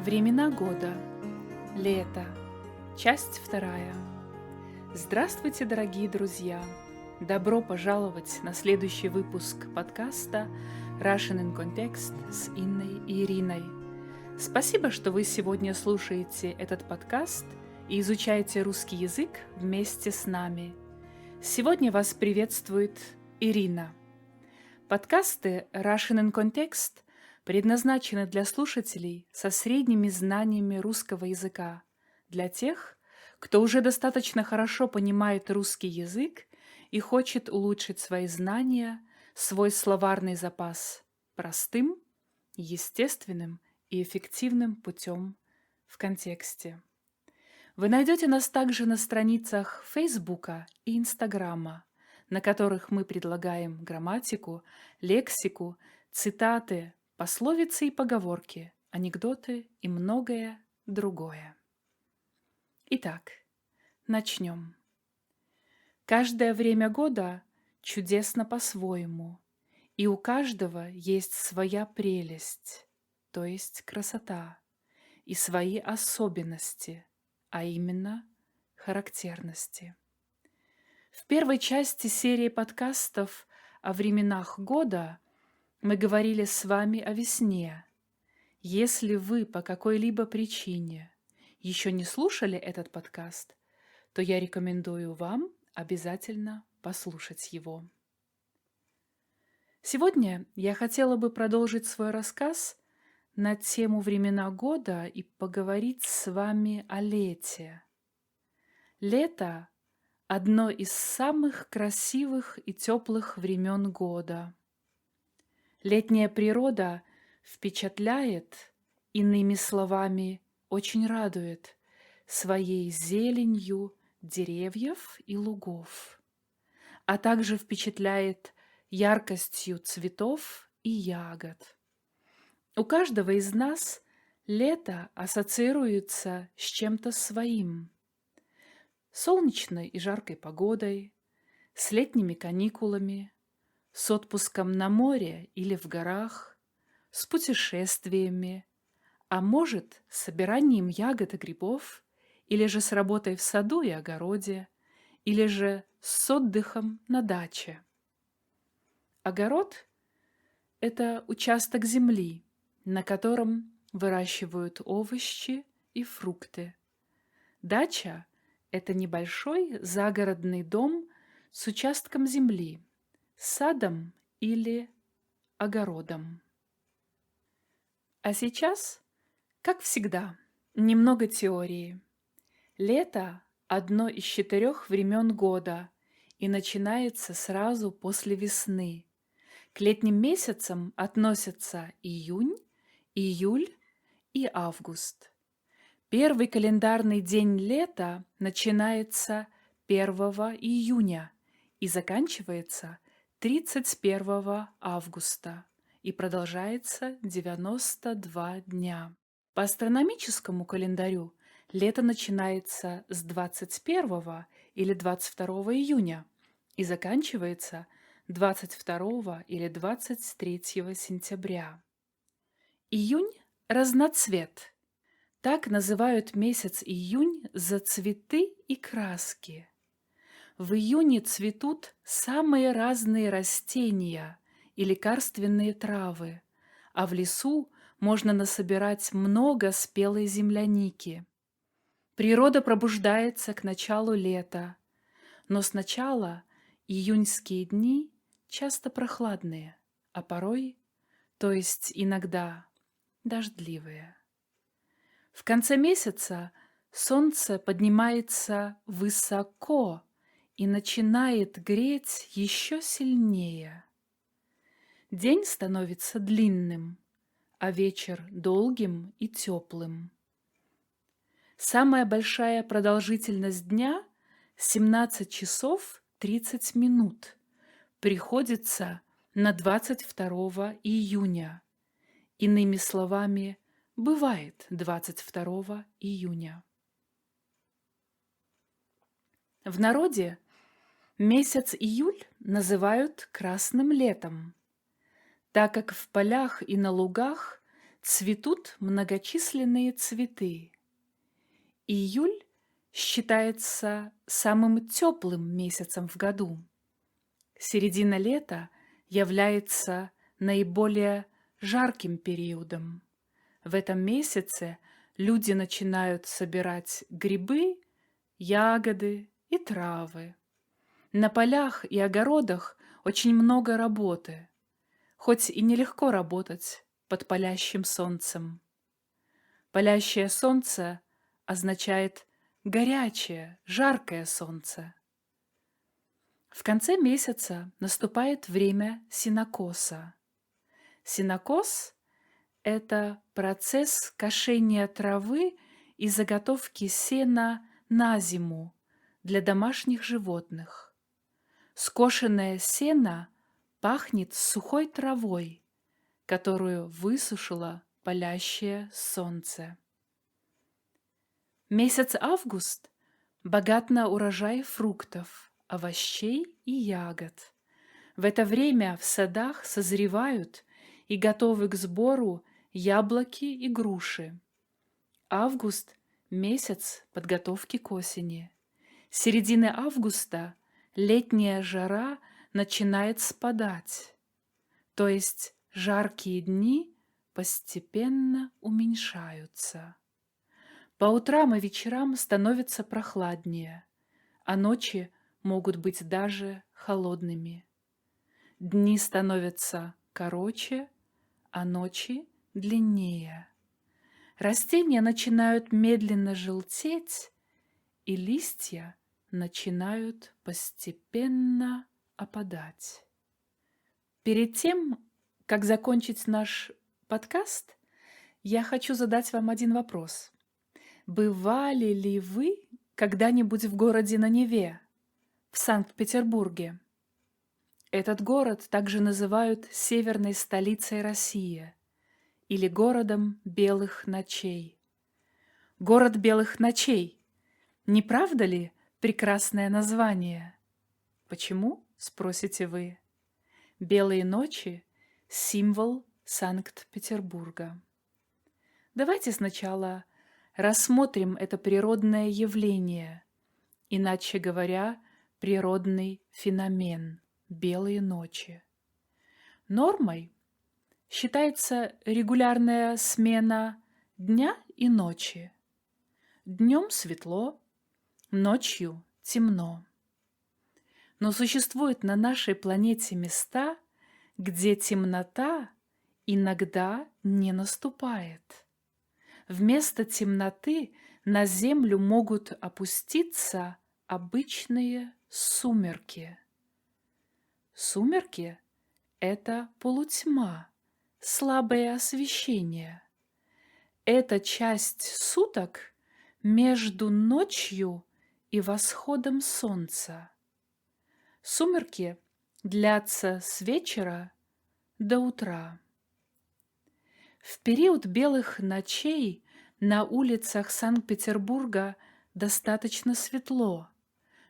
Времена года. Лето. Часть вторая. Здравствуйте, дорогие друзья! Добро пожаловать на следующий выпуск подкаста Russian in Context с Инной и Ириной. Спасибо, что вы сегодня слушаете этот подкаст и изучаете русский язык вместе с нами. Сегодня вас приветствует Ирина. Подкасты Russian in Context предназначены для слушателей со средними знаниями русского языка, для тех, кто уже достаточно хорошо понимает русский язык и хочет улучшить свои знания, свой словарный запас простым, естественным и эффективным путем в контексте. Вы найдете нас также на страницах Фейсбука и Инстаграма, на которых мы предлагаем грамматику, лексику, цитаты, пословицы и поговорки, анекдоты и многое другое. Итак, начнем. Каждое время года чудесно по-своему, и у каждого есть своя прелесть, то есть красота, и свои особенности, а именно характерности. В первой части серии подкастов о временах года мы говорили с вами о весне. Если вы по какой-либо причине еще не слушали этот подкаст, то я рекомендую вам обязательно послушать его. Сегодня я хотела бы продолжить свой рассказ на тему времена года и поговорить с вами о лете. Лето – одно из самых красивых и теплых времен года. Летняя природа впечатляет, иными словами, очень радует своей зеленью деревьев и лугов, а также впечатляет яркостью цветов и ягод. У каждого из нас лето ассоциируется с чем-то своим. Солнечной и жаркой погодой, с летними каникулами, с отпуском на море или в горах, с путешествиями, а может, с собиранием ягод и грибов, или же с работой в саду и огороде, или же с отдыхом на даче. Огород – это участок земли, на котором выращивают овощи и фрукты. Дача – это небольшой загородный дом с участком земли, садом или огородом. А сейчас, как всегда, немного теории. Лето – одно из 4 времен года и начинается сразу после весны. К летним месяцам относятся июнь, июль и август. Первый календарный день лета начинается 1 июня и заканчивается 31 августа и продолжается 92 дня. По астрономическому календарю лето начинается с 21 или 22 июня и заканчивается 22 или 23 сентября. Июнь – разноцвет. Так называют месяц июнь за цветы и краски. В июне цветут самые разные растения и лекарственные травы, а в лесу можно насобирать много спелой земляники. Природа пробуждается к началу лета, но сначала июньские дни часто прохладные, а порой, то есть иногда, дождливые. В конце месяца солнце поднимается высоко и начинает греть еще сильнее. День становится длинным, а вечер долгим и теплым. Самая большая продолжительность дня – 17 часов 30 минут, приходится на 22 июня. Иными словами, бывает 22 июня. В народе месяц июль называют красным летом, так как в полях и на лугах цветут многочисленные цветы. Июль считается самым теплым месяцем в году. Середина лета является наиболее жарким периодом. В этом месяце люди начинают собирать грибы, ягоды и травы. На полях и огородах очень много работы, хоть и нелегко работать под палящим солнцем. Палящее солнце означает горячее, жаркое солнце. В конце месяца наступает время сенокоса. Сенокос – это процесс кошения травы и заготовки сена на зиму для домашних животных. Скошенное сено пахнет сухой травой, которую высушило палящее солнце. Месяц август богат на урожай фруктов, овощей и ягод. В это время в садах созревают и готовы к сбору яблоки и груши. Август – месяц подготовки к осени. С середины августа летняя жара начинает спадать, то есть жаркие дни постепенно уменьшаются. По утрам и вечерам становится прохладнее, а ночи могут быть даже холодными. Дни становятся короче, а ночи длиннее. Растения начинают медленно желтеть, и листья начинают постепенно опадать. Перед тем, как закончить наш подкаст, я хочу задать вам один вопрос. Бывали ли вы когда-нибудь в городе на Неве, в Санкт-Петербурге? Этот город также называют северной столицей России или городом белых ночей. Город белых ночей. Не правда ли прекрасное название? Почему, спросите вы? Белые ночи – символ Санкт-Петербурга. Давайте сначала рассмотрим это природное явление, иначе говоря, природный феномен – белые ночи. Нормой считается регулярная смена дня и ночи. Днем светло, ночью темно. Но существуют на нашей планете места, где темнота иногда не наступает. Вместо темноты на землю могут опуститься обычные сумерки. Сумерки – это полутьма, слабое освещение. Это часть суток между ночью и восходом солнца. Сумерки длятся с вечера до утра. В период белых ночей на улицах Санкт-Петербурга достаточно светло,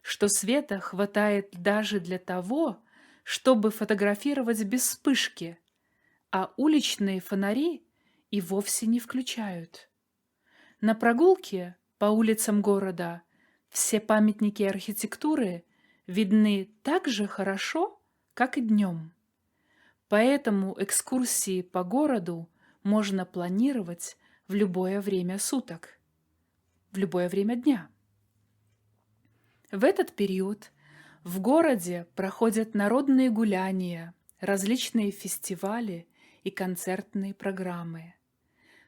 что света хватает даже для того, чтобы фотографировать без вспышки, а уличные фонари и вовсе не включают. На прогулке по улицам города все памятники архитектуры видны так же хорошо, как и днем. Поэтому экскурсии по городу можно планировать в любое время суток, в любое время дня. В этот период в городе проходят народные гуляния, различные фестивали и концертные программы.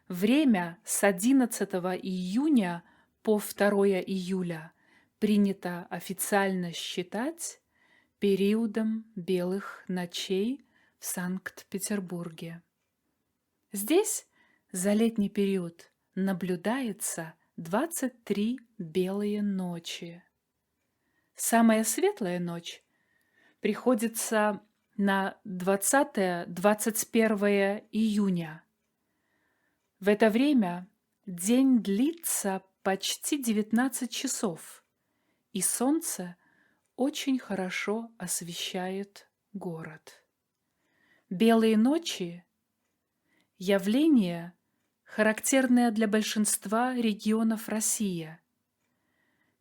Время с 11 июня по 2 июля принято официально считать периодом белых ночей в Санкт-Петербурге. Здесь за летний период наблюдается 23 белые ночи. Самая светлая ночь приходится на 20-21 июня. В это время день длится почти 19 часов, и солнце очень хорошо освещает город. Белые ночи – явление, характерная для большинства регионов России.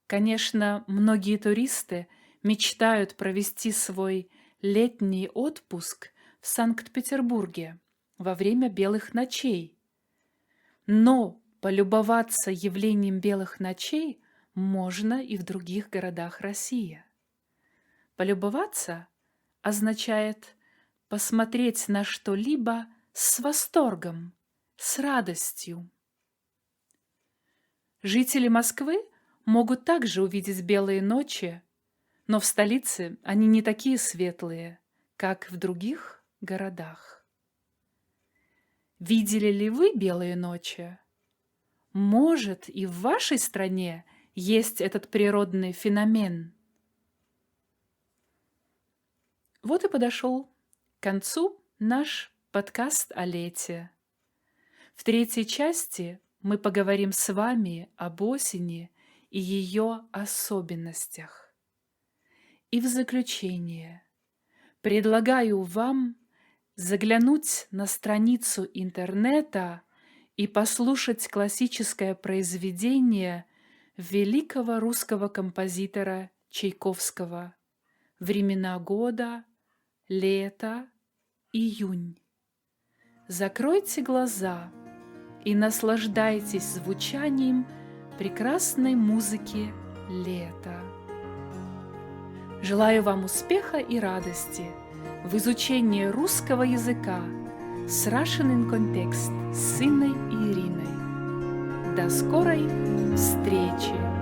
Конечно, многие туристы мечтают провести свой летний отпуск в Санкт-Петербурге во время белых ночей. Но полюбоваться явлением белых ночей можно и в других городах России. Полюбоваться означает посмотреть на что-либо с восторгом, с радостью. Жители Москвы могут также увидеть белые ночи, но в столице они не такие светлые, как в других городах. Видели ли вы белые ночи? Может, и в вашей стране есть этот природный феномен? Вот и подошел к концу наш подкаст о лете. В третьей части мы поговорим с вами об осени и ее особенностях. И в заключение предлагаю вам заглянуть на страницу интернета и послушать классическое произведение великого русского композитора Чайковского «Времена года, лето, июнь». Закройте глаза и наслаждайтесь звучанием прекрасной музыки лета. Желаю вам успеха и радости в изучении русского языка с Russian in Context с Инной и Ириной. До скорой встречи!